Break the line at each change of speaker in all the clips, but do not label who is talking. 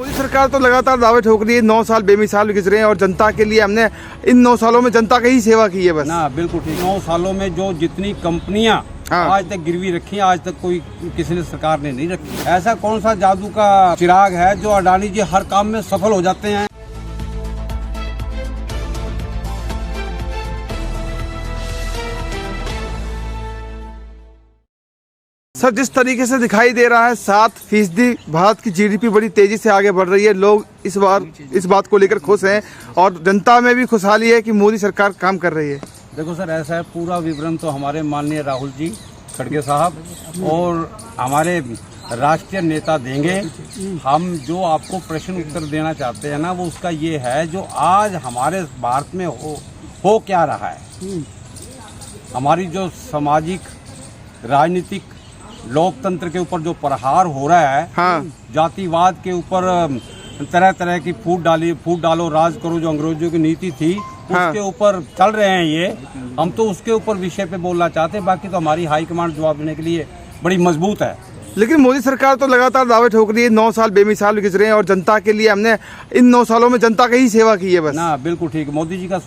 मोदी सरकार तो लगातार दावे ठोक रही है, 9 साल बेमिसाल गुजरे हैं और जनता के लिए हमने इन 9 सालों में जनता की ही सेवा की है बस
ना। बिल्कुल ठीक। 9 सालों में जो जितनी कंपनियां आज तक गिरवी रखी, आज तक कोई किसी ने सरकार ने नहीं रखी। ऐसा कौन सा जादू का चिराग है जो अडानी जी हर काम में सफल हो जाते हैं।
सर, जिस तरीके से दिखाई दे रहा है 7% भारत की जीडीपी बड़ी तेजी से आगे बढ़ रही है। लोग इस बार इस बात को लेकर खुश हैं और जनता में भी खुशहाली है कि मोदी सरकार काम कर रही है।
देखो सर, ऐसा है, पूरा विवरण तो हमारे माननीय राहुल जी खड़गे साहब और हमारे राष्ट्रीय नेता देंगे। हम जो आपको प्रश्न उत्तर देना चाहते हैं ना, वो उसका ये है, जो आज हमारे भारत में हो क्या रहा है। हमारी जो सामाजिक, राजनीतिक, लोकतंत्र के ऊपर जो प्रहार हो रहा है, जातिवाद के ऊपर तरह तरह की फूट डालो राज करो, जो अंग्रेजों की नीति थी, उसके ऊपर चल रहे हैं ये। हम तो उसके ऊपर विषय पे बोलना चाहते हैं। बाकी तो हमारी हाईकमांड जवाब देने के लिए बड़ी मजबूत है।
लेकिन मोदी सरकार तो लगातार दावे ठोक रही है, 9 साल बेमिसाल गुजरे हैं और जनता के लिए हमने इन 9 सालों में जनता की ही सेवा की है बस
ना। बिल्कुल ठीक। मोदी जी का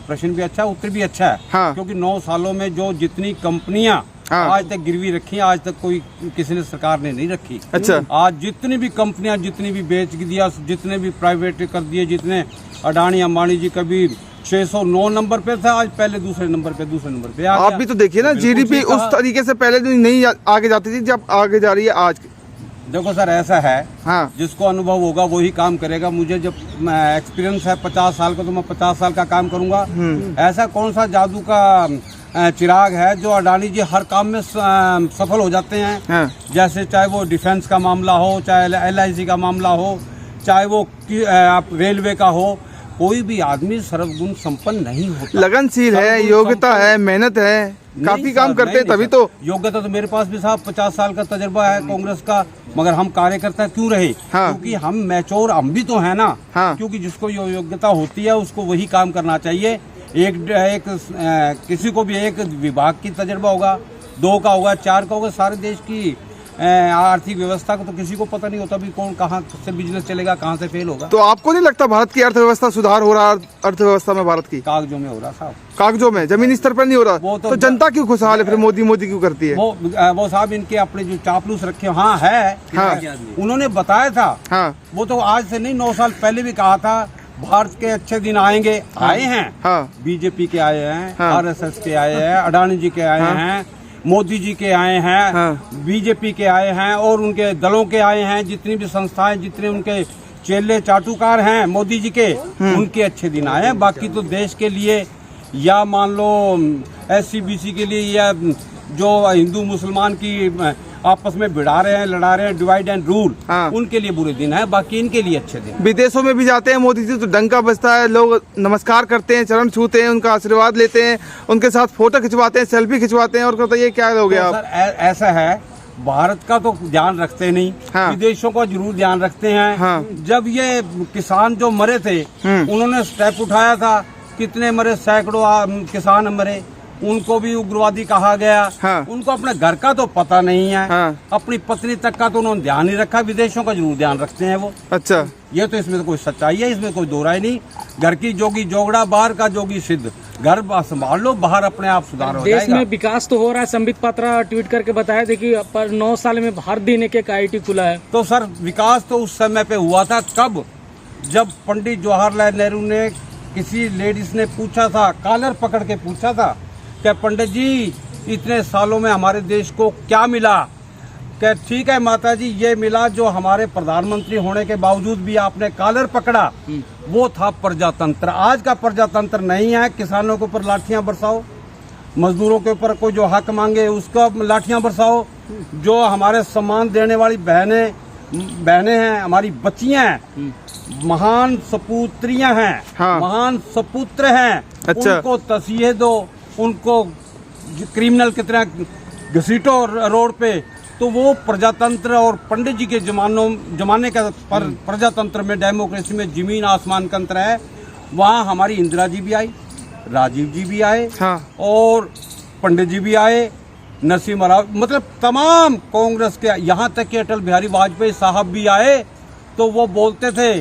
प्रश्न भी अच्छा है, उत्तर भी अच्छा है। क्योंकि 9 सालों में जो जितनी कंपनियां आज तक गिरवी रखी, आज तक कोई किसी ने सरकार ने नहीं रखी।
अच्छा।
आज जितनी भी कंपनियां, जितनी भी बेच दिया, जितने भी प्राइवेट कर दिए, जितने अडानी अंबानी जी कभी 609 नंबर पे था, आज पहले दूसरे नंबर पे
आप भी तो देखिए ना, जीडीपी उस तरीके से पहले नहीं आगे जाती थी जब आगे जा रही है आज।
देखो सर, ऐसा है, जिसको अनुभव होगा वही काम करेगा। मुझे जब एक्सपीरियंस है 50 साल का, तो मैं 50 साल का काम करूंगा। ऐसा कौन सा जादू का चिराग है जो अडानी जी हर काम में सफल हो जाते हैं। जैसे चाहे वो डिफेंस का मामला हो, चाहे LIC का मामला हो, चाहे वो रेलवे का हो, कोई भी आदमी सर्वगुण संपन्न नहीं होता।
लगनशील है, योग्यता है, मेहनत है, काफी काम करते हैं, तभी तो।
योग्यता तो मेरे पास भी साहब 50 साल का तजुर्बा है कांग्रेस का, मगर हम कार्यकर्ता क्यों रहे? क्योंकि हम मैच्योर, हम भी तो है ना। क्योंकि जिसको योग्यता होती है उसको वही काम करना चाहिए। एक किसी को भी एक विभाग की तजुर्बा होगा, 2 का होगा, 4 का होगा। सारे देश की आर्थिक व्यवस्था को तो किसी को पता नहीं होता भी कौन कहाँ से बिजनेस चलेगा, कहाँ से फेल होगा।
तो आपको नहीं लगता भारत की अर्थव्यवस्था सुधार हो रहा है? अर्थव्यवस्था में भारत की
कागजों में हो रहा साहब,
कागजों में, जमीनी स्तर पर नहीं हो रहा। तो जनता क्यों खुशहाल है फिर? मोदी क्यों करती है?
वो साहब इनके अपने जो चापलूस रखे है। उन्होंने बताया था, वो तो आज से नहीं, 9 साल पहले भी कहा था भारत के अच्छे दिन आएंगे। आए हैं। बीजेपी के आए हैं, RSS के आए हैं, अडानी जी के आए हैं, मोदी जी के आए हैं, बीजेपी के आए हैं और उनके दलों के आए हैं। जितनी भी संस्थाएं, जितने उनके चेले चाटुकार हैं मोदी जी के, उनके अच्छे दिन आए हैं। बाकी तो देश के लिए, या मान लो SC-BC के लिए, या जो हिंदू मुसलमान की आपस में भिड़ा रहे हैं, लड़ा रहे हैं, डिवाइड एंड रूल, उनके लिए बुरे दिन है। बाकी इनके लिए अच्छे दिन।
विदेशों में भी जाते हैं मोदी जी तो डंका बजता है, लोग नमस्कार करते हैं, चरण छूते हैं, उनका आशीर्वाद लेते हैं, उनके साथ फोटो खिंचवाते हैं, सेल्फी खिंचवाते हैं। और कहते ये क्या हो गया?
तो सर, ऐसा है, भारत का तो ध्यान रखते नहीं, विदेशों का जरूर ध्यान रखते हैं। जब ये किसान जो मरे थे, उन्होंने स्टेप उठाया था, कितने मरे, सैकड़ों किसान मरे, उनको भी उग्रवादी कहा गया। उनको अपने घर का तो पता नहीं है, अपनी पत्नी तक का तो उन्होंने ध्यान नहीं रखा। विदेशों का जरूर ध्यान रखते हैं वो। अच्छा, ये तो इसमें तो कोई सच्चाई है, इसमें कोई दो राय नहीं। घर की जोगी जोगड़ा, बाहर का जोगी सिद्ध। घर संभाल लो, बाहर अपने आप सुधार हो जाएगा।
देश में विकास तो हो रहा है। संबित पात्रा ट्वीट करके बताया था कि पर 9 साल में हर दिन एक IIT खुला है।
तो सर, विकास तो उस समय पे हुआ था, कब? जब पंडित जवाहरलाल नेहरू ने, किसी लेडीज ने पूछा था, कॉलर पकड़ के पूछा था कि पंडित जी इतने सालों में हमारे देश को क्या मिला? क्या ठीक है माता जी, ये मिला जो हमारे प्रधानमंत्री होने के बावजूद भी आपने कॉलर पकड़ा, वो था प्रजातंत्र। आज का प्रजातंत्र नहीं है। किसानों के ऊपर लाठियां बरसाओ, मजदूरों के ऊपर कोई जो हक मांगे उसको लाठियां बरसाओ, जो हमारे सम्मान देने वाली बहनें हैं, हमारी बच्चियां हैं, महान सपूत्रियां हैं, महान सपुत्र हैं। अच्छा। उनको तसीहे दो, उनको क्रिमिनल की तरह घसीटो रोड पे। तो वो प्रजातंत्र और पंडित जी के जमाने का प्रजातंत्र में, डेमोक्रेसी में जमीन आसमान का अंतर है। वहाँ हमारी इंदिरा जी भी आई, राजीव जी भी आए, और पंडित जी भी आए, नरसिम्हा राव, मतलब तमाम कांग्रेस के, यहाँ तक कि अटल बिहारी वाजपेयी साहब भी आए तो वो बोलते थे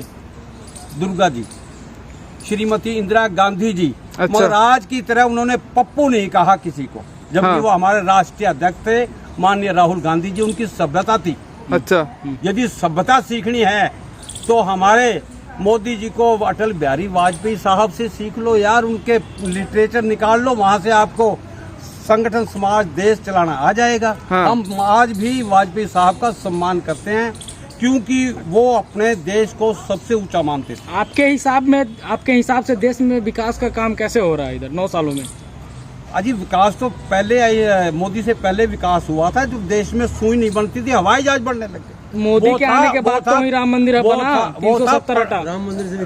दुर्गा जी, श्रीमती इंदिरा गांधी जी।
अच्छा।
मगर आज की तरह उन्होंने पप्पू नहीं कहा किसी को, जबकि
हाँ।
वो हमारे राष्ट्रीय अध्यक्ष थे माननीय राहुल गांधी जी। उनकी सभ्यता थी।
अच्छा।
यदि सभ्यता सीखनी है तो हमारे मोदी जी को अटल बिहारी वाजपेयी साहब से सीख लो यार, उनके लिटरेचर निकाल लो, वहां से आपको संगठन समाज देश चलाना आ जाएगा।
हाँ।
हम आज भी वाजपेयी साहब का सम्मान करते हैं क्योंकि वो अपने देश को सबसे ऊंचा मानते थे।
आपके हिसाब से देश में विकास का काम कैसे हो रहा है इधर 9 सालों में?
अजी विकास तो पहले मोदी से पहले विकास हुआ था, जो देश में सुई नहीं बनती थी, हवाई जहाज बनने लगे।
मोदी
वो
के
था-
आने के
वो
बाद
था-
तो ही राम मंदिर
वो
बना,
था- वो था-
370 हटा।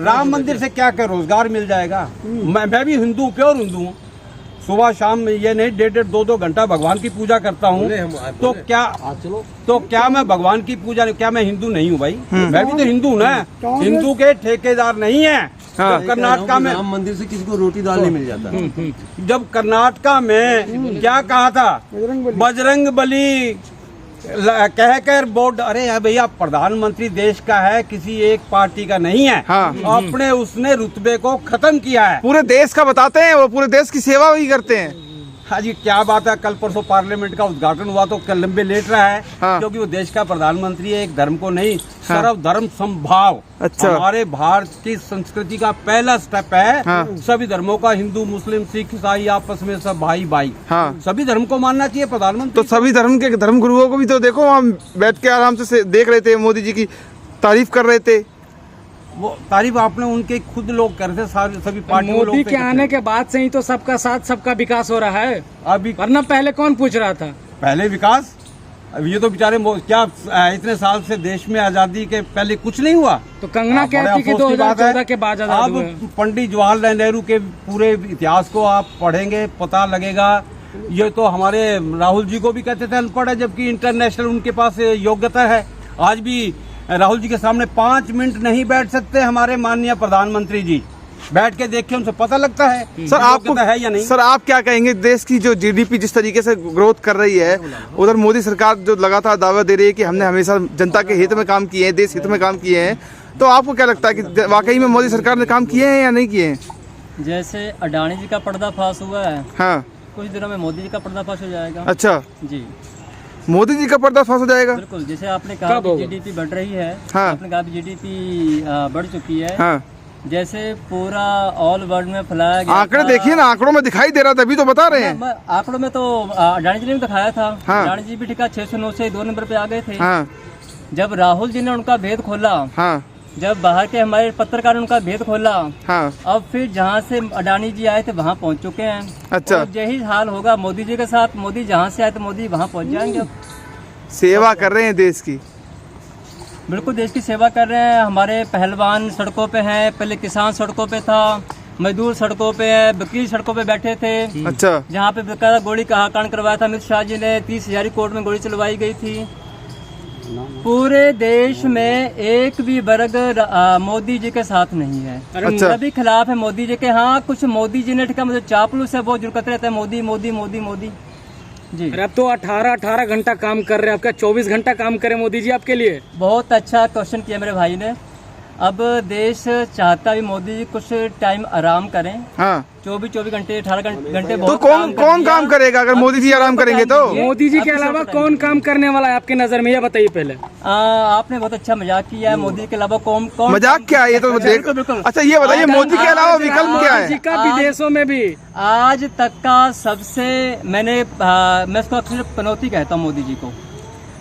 राम मंदिर से क्या कर रोजगार मिल जाएगा? मैं भी हिंदू, प्योर हिंदू हूँ। सुबह शाम में ये नहीं 1.5 2 घंटा भगवान की पूजा करता हूँ। तो क्या मैं भगवान की पूजा, क्या मैं हिंदू नहीं हूँ भाई? मैं भी तो हिंदू हूँ ना। हिंदू के ठेकेदार नहीं है।
हाँ।
जब कर्नाटका में
राम मंदिर से किसी को रोटी दाल नहीं मिल जाता।
जब कर्नाटका में क्या कहा था, बजरंग बली कह कर बोर्ड, अरे यार भैया प्रधानमंत्री देश का है, किसी एक पार्टी का नहीं है।
हाँ।
अपने उसने रुतबे को खत्म किया है।
पूरे देश का बताते हैं, वो पूरे देश की सेवा ही करते हैं।
हाँ जी, क्या बात है। कल परसों पार्लियामेंट का उद्घाटन हुआ तो कल लंबे लेट रहा है।
हाँ।
क्योंकि वो देश का प्रधानमंत्री है, एक धर्म को नहीं, सर्वधर्म समभाव।
अच्छा।
हमारे भारत की संस्कृति का पहला स्टेप है।
हाँ।
सभी धर्मों का, हिंदू मुस्लिम सिख ईसाई आपस में सब भाई भाई।
हाँ।
सभी धर्म को मानना चाहिए प्रधानमंत्री।
तो सभी धर्म के धर्म गुरुओं को भी तो देखो, वहाँ बैठ के आराम से देख रहे थे, मोदी जी की तारीफ कर रहे थे।
वो तारीफ आपने उनके खुद लोग कर रहे थे, सारे सभी पार्टी
मोदी के आने के बाद से ही तो सबका साथ सबका विकास हो रहा है,
अभी
वरना पहले कौन पूछ रहा था?
पहले विकास, अब ये तो बेचारे क्या इतने साल से देश में आजादी के पहले कुछ नहीं हुआ।
तो कंगना
बड़े
कहती कि
अफसोस की बात है।
2014 के बाद आजाद हुए।
अब पंडित जवाहरलाल नेहरू के पूरे इतिहास को आप पढ़ेंगे, पता लगेगा। ये तो हमारे राहुल जी को भी कहते थे अनपढ़ है, जबकि इंटरनेशनल उनके पास योग्यता है। आज भी राहुल जी के सामने 5 मिनट नहीं बैठ सकते हमारे माननीय प्रधानमंत्री जी। बैठ के देख के उनसे पता लगता है
सर आपको
योग्यता है या नहीं।
सर आप क्या कहेंगे, देश की जो जीडीपी जिस तरीके से ग्रोथ कर रही है, उधर मोदी सरकार जो लगातार दावा दे रही है कि हमने हमेशा जनता के हित में काम किए हैं, देश हित में काम किए हैं, तो आपको क्या लगता है कि वाकई में मोदी सरकार ने काम किए हैं या नहीं किए हैं?
जैसे अडानी जी का पर्दाफाश हुआ है,
हाँ।
कुछ दिनों में मोदी जी का पर्दाफाश हो जाएगा।
अच्छा,
जी
मोदी जी का पर्दाफाश हो जाएगा।
बिल्कुल, जैसे आपने कहा
कब
कि
होगा?
जीडीपी बढ़ रही है।
हाँ।
आपने कहा जीडीपी बढ़ चुकी है।
हाँ,
जैसे पूरा ऑल वर्ल्ड में फैलाया गया
आंकड़े
था।
देखिए ना, आंकड़ों में दिखाई दे रहा था, अभी तो बता रहे हैं।
आंकड़ों में तो अडानी जी ने भी दिखाया था।
हाँ।
अडानी जी भी ठिका 609 से 2 नंबर पे आ गए थे।
हाँ।
जब राहुल जी ने उनका भेद खोला,
हाँ।
जब बाहर के हमारे पत्रकार ने उनका भेद खोला,
हाँ।
अब फिर जहाँ से अडानी जी आए थे वहाँ पहुँच चुके हैं।
अच्छा।
और यही हाल होगा मोदी जी के साथ। मोदी जहाँ से आए थे मोदी वहाँ पहुँच जाएंगे। अब
सेवा कर रहे हैं देश की।
बिल्कुल देश की सेवा कर रहे हैं। हमारे पहलवान सड़कों पे हैं, पहले किसान सड़कों पे था, मजदूर सड़कों पे है, वकील सड़कों पे बैठे थे।
अच्छा।
जहाँ पे बेकायदा गोली का कांड करवाया था अमित शाह जी ने, 30,000 कोर्ट में गोली चलवाई गई थी। पूरे देश में एक भी वर्ग मोदी जी के साथ नहीं है।
अच्छा।
सभी खिलाफ है मोदी जी के। हाँ, कुछ मोदी जी ने ठिका मतलब चापलूस है, वो जुड़कते रहते हैं मोदी मोदी मोदी मोदी जी।
अरे अब तो 18 घंटा काम कर रहे हैं, आपका 24 घंटा काम करे मोदी जी आपके लिए।
बहुत अच्छा क्वेश्चन किया मेरे भाई ने। अब देश चाहता भी मोदी जी कुछ टाइम आराम करें।
हाँ।
24 घंटे 18 घंटे
तो
बहुत
कौन कौन काम करेगा अगर मोदी जी आराम करेंगे तो?
मोदी जी के अलावा कौन काम करने वाला है आपके नजर में, ये बताइए पहले।
आपने बहुत अच्छा मजाक किया है। मोदी के अलावा कौन कौन
मजाक क्या है ये तो देख।
बिल्कुल, बिल्कुल।
अच्छा ये बताइए, मोदी के अलावा विकल्प क्या
मोदी जी
है?
का विदेशों में भी
आज तक का सबसे मैं इसको अक्सर पनौती कहता हूँ मोदी जी को।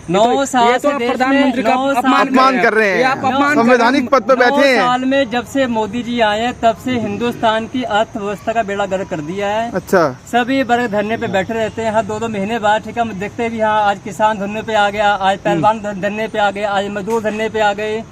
9 साल
ये तो
से
आप
देश
प्रधानमंत्री
में
का
9
अपमान कर रहे
ये आप
हैं,
अपमान कर रहे हैं।
संवैधानिक पद पे बैठे
9
हैं।
साल में जब से मोदी जी आए हैं तब से हिंदुस्तान की अर्थव्यवस्था का बेड़ा गर्क कर दिया है।
अच्छा।
सभी वर्ग धरने पे बैठे रहते हैं हर 2-2 महीने बाद। ठीक है, हम देखते भी हाँ, आज किसान धरने पे आ गया, आज पहलवान धरने पे आ गए, आज मजदूर धरने पे आ गए,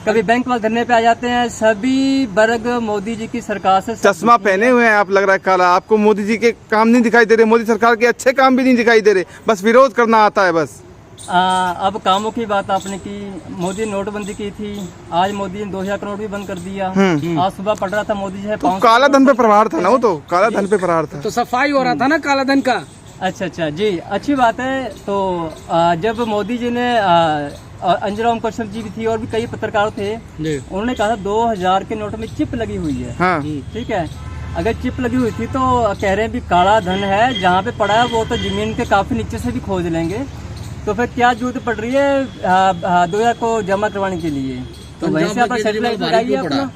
कभी बैंक वाले धरने पे आ जाते हैं। सभी वर्ग मोदी जी की सरकार से
चश्मा पहने हुए हैं आप, लग रहा है काला। आपको मोदी जी के काम नहीं दिखाई दे रहे, मोदी सरकार के अच्छे काम भी नहीं दिखाई दे रहे, बस विरोध करना आता है बस।
अब कामों की बात आपने की। मोदी ने नोटबंदी की थी, आज मोदी ने 2000 करोड़ भी बंद कर दिया। आज सुबह पढ़ रहा था मोदी जी है
तो काला धन पे प्रहार था ना, वो तो काला धन पे प्रहार था।
तो सफाई हो रहा था ना काला धन का।
अच्छा जी, अच्छी बात है। तो जब मोदी जी ने और अंजराम कौशल जी भी थी और भी कई पत्रकार थे,
जी
उन्होंने कहा था 2000 के नोट में चिप लगी हुई है।
हाँ
ठीक है, अगर चिप लगी हुई थी तो कह रहे हैं भी काला धन है, जहाँ पे पड़ा है वो तो जमीन के काफी नीचे से भी खोज लेंगे, तो फिर क्या जरूरत पड़ रही है 2000 को जमा करवाने के लिए? तो वहीं से अपना सेटेलाइट लगाइए अपना।